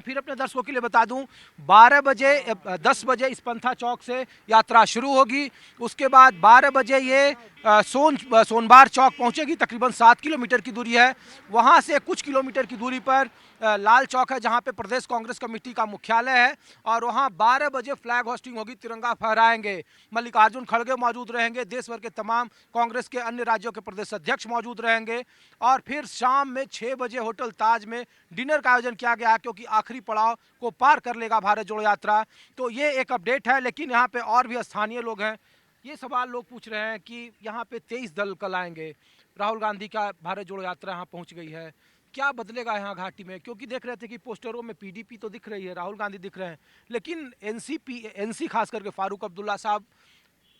फिर अपने दर्शकों के लिए बता दूं, 12 बजे 10 बजे इस पंथा चौक से यात्रा शुरू होगी। उसके बाद 12 बजे ये सोनबार चौक पहुंचेगी। तकरीबन 7 किलोमीटर की दूरी है। वहां से कुछ किलोमीटर की दूरी पर लाल चौक है, जहां पे प्रदेश कांग्रेस कमेटी का मुख्यालय है, और वहां 12 बजे फ्लैग होस्टिंग होगी, तिरंगा फहराएंगे। मल्लिकार्जुन खड़गे मौजूद रहेंगे, देश भर के तमाम कांग्रेस के अन्य राज्यों के प्रदेश अध्यक्ष मौजूद रहेंगे। और फिर शाम में 6 बजे होटल ताज में डिनर का आयोजन किया गया है, क्योंकि आखिरी पड़ाव को पार कर लेगा भारत जोड़ो यात्रा। तो ये एक अपडेट है। लेकिन यहाँ पे और भी स्थानीय लोग हैं। ये सवाल लोग पूछ रहे हैं कि यहाँ पे 23 दल कल आएंगे, राहुल गांधी का भारत जोड़ो यात्रा यहाँ पहुँच गई है, क्या बदलेगा यहाँ घाटी में? क्योंकि देख रहे थे कि पोस्टरों में पीडीपी तो दिख रही है, राहुल गांधी दिख रहे हैं, लेकिन एनसी खास करके फारूक अब्दुल्ला साहब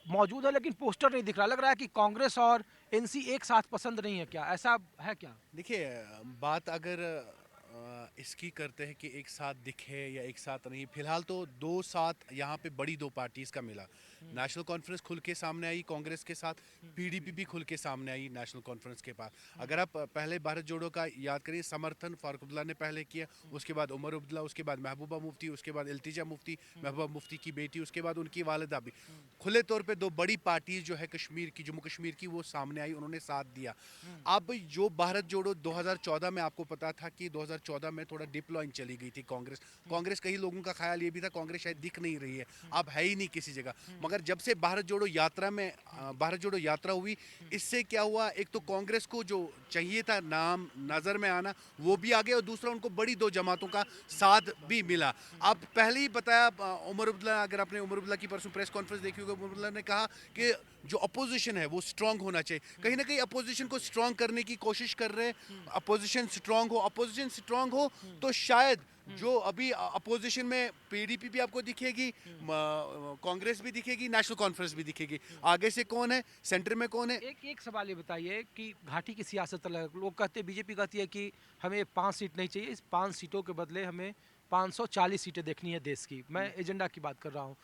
मौजूद है, लेकिन पोस्टर नहीं दिख रहा। लग रहा है कि कांग्रेस और एनसी एक साथ पसंद नहीं है क्या? ऐसा है क्या? देखिए, बात अगर इसकी करते हैं कि एक साथ दिखे या एक साथ नहीं, फिलहाल तो दो साथ यहाँ पे बड़ी दो पार्टीज का मिला। नेशनल कॉन्फ्रेंस खुल के सामने आई कांग्रेस के साथ, पीडीपी भी खुल के सामने आई नेशनल कॉन्फ्रेंस के पास। अगर आप पहले भारत जोड़ो का याद करिए, समर्थन फारूक अब्दुल्ला ने पहले किया, उसके बाद उमर अब्दुल्ला, उसके बाद महबूबा मुफ्ती, उसके बाद इल्तिजा मुफ्ती, महबूबा मुफ्ती की बेटी, उसके बाद उनकी वालिदा भी। खुले तौर पे दो बड़ी पार्टीज जो है कश्मीर की, जम्मू कश्मीर की, वो सामने आई, उन्होंने साथ दिया। अब जो भारत जोड़ो 2014 में, आपको पता था कि 2014 में थोड़ा डिप्लॉइंग चली गई थी कांग्रेस कई लोगों का ख्याल ये भी था कांग्रेस शायद दिख नहीं रही है, अब है ही नहीं किसी जगह। मगर जब से भारत जोड़ो यात्रा में भारत जोड़ो यात्रा हुई, इससे क्या हुआ, एक तो कांग्रेस को जो चाहिए था नाम नजर में आना वो भी आ गया, और दूसरा उनको बड़ी दो जमातों का साथ भी मिला। अब पहले ही बताया उमर अब्दुल्ला, अगर आपने उमर अब्दुल्ला की परसों प्रेस कॉन्फ्रेंस देखी होगी, उमर अब्दुल्ला ने कहा कि जो अपोजिशन है वो स्ट्रांग होना चाहिए। कहीं ना कहीं अपोजिशन को स्ट्रांग करने की कोशिश कर रहे हैं। अपोजिशन स्ट्रांग हो तो शायद जो अभी अपोजिशन में पीडीपी भी आपको दिखेगी, कांग्रेस भी दिखेगी, नेशनल कॉन्फ्रेंस भी दिखेगी। आगे से कौन है, सेंटर में कौन है? एक सवाल ये बताइए कि घाटी की सियासत अलग है। लोग कहते हैं, बीजेपी कहती है कि हमें 5 सीट नहीं चाहिए, इस 5 सीटों के बदले हमें 540 सीटें देखनी है देश की। मैं एजेंडा की बात कर रहा हूँ।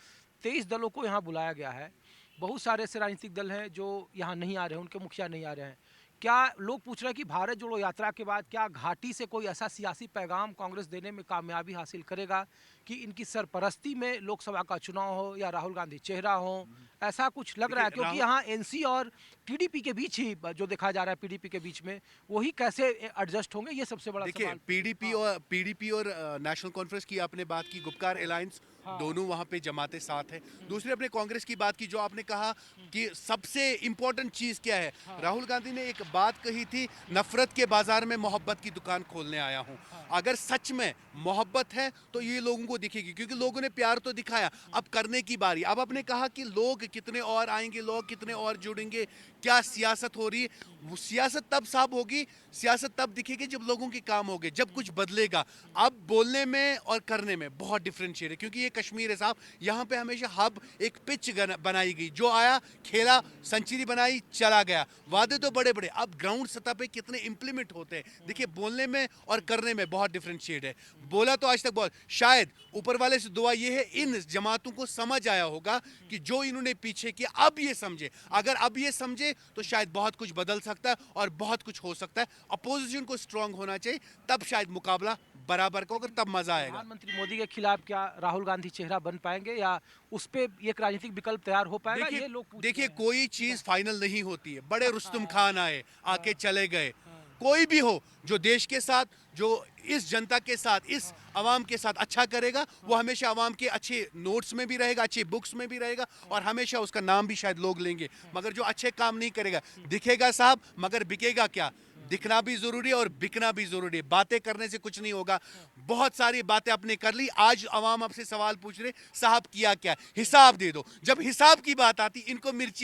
23 दलों को यहाँ बुलाया गया है। बहुत सारे ऐसे राजनीतिक दल हैं जो यहाँ नहीं आ रहे हैं, उनके मुखिया नहीं आ रहे हैं। क्या लोग पूछ रहे हैं कि भारत जोड़ो यात्रा के बाद क्या घाटी से कोई ऐसा सियासी पैगाम कांग्रेस देने में कामयाबी हासिल करेगा कि इनकी सरपरस्ती में लोकसभा का चुनाव हो या राहुल गांधी चेहरा हो? ऐसा कुछ लग रहा है, क्योंकि यहाँ एनसी और टीडीपी के बीच ही जो देखा जा रहा है, पीडीपी के बीच में वही कैसे एडजस्ट होंगे, ये सबसे बड़ा देखिए, सवाल। पीडीपी और नेशनल कॉन्फ्रेंस की आपने बात की, गुपकार अलायंस, दोनों वहां पे जमाते साथ है। दूसरे अपने कांग्रेस की बात की, जो आपने कहा कि सबसे इंपॉर्टेंट चीज क्या है, राहुल गांधी ने एक बात कही थी, नफरत के बाजार में मोहब्बत की दुकान खोलने आया हूं। अगर सच में मोहब्बत है तो ये लोगों को दिखेगी, क्योंकि लोगों ने प्यार तो दिखाया, अब करने की बारी। अब आपने कहा कि लोग कितने और आएंगे, लोग कितने और जुड़ेंगे, क्या सियासत हो रही है, वो सियासत तब साफ होगी, सियासत तब दिखेगी जब लोगों के काम होंगे, जब कुछ बदलेगा। अब बोलने में और करने में बहुत डिफरेंशिएट है, क्योंकि ये कश्मीर है साहब, यहाँ पे हमेशा हब एक पिच बनाई गई, जो आया खेला, सेंचुरी बनाई, चला गया। वादे तो बड़े बड़े, अब ग्राउंड सतह पे कितने इंप्लीमेंट होते हैं, देखिए बोलने में और करने में बहुत डिफरेंशिएट है। बोला तो आज तक बहुत, शायद ऊपर वाले से दुआ ये है इन जमातों को समझ आया होगा कि जो इन्होंने पीछे किया, अब ये समझे। अगर अब ये समझे तो शायद बहुत कुछ बदल सकता है और बहुत कुछ हो सकता है। अपोजिशन को स्ट्रांग होना चाहिए, तब शायद मुकाबला बराबर का होगा, तब मजा आएगा। प्रधानमंत्री मोदी के खिलाफ क्या राहुल गांधी चेहरा बन पाएंगे, या उस पे एक राजनीतिक विकल्प तैयार हो पाएगा, देखिए ये लोग पूछ देखिए रहे हैं। कोई चीज फाइनल नहीं होती है। बड़े रुस्तम खान आए, आके चले गए, कोई भी हो जो देश के साथ, जो इस जनता के साथ, इस अवाम के साथ अच्छा करेगा, वो हमेशा अवाम के अच्छे नोट्स में भी रहेगा, अच्छे बुक्स में भी रहेगा, और हमेशा उसका नाम भी शायद लोग लेंगे। मगर जो अच्छे काम नहीं करेगा, दिखेगा साहब मगर बिकेगा क्या? दिखना भी जरूरी है और बिकना भी जरूरी है। बातें करने से कुछ नहीं होगा। बहुत सारी बातें आपने कर ली, आज अवाम आपसे सवाल पूछ रहे, साहब किया क्या, हिसाब दे दो। जब हिसाब की बात आती, इनको मिर्ची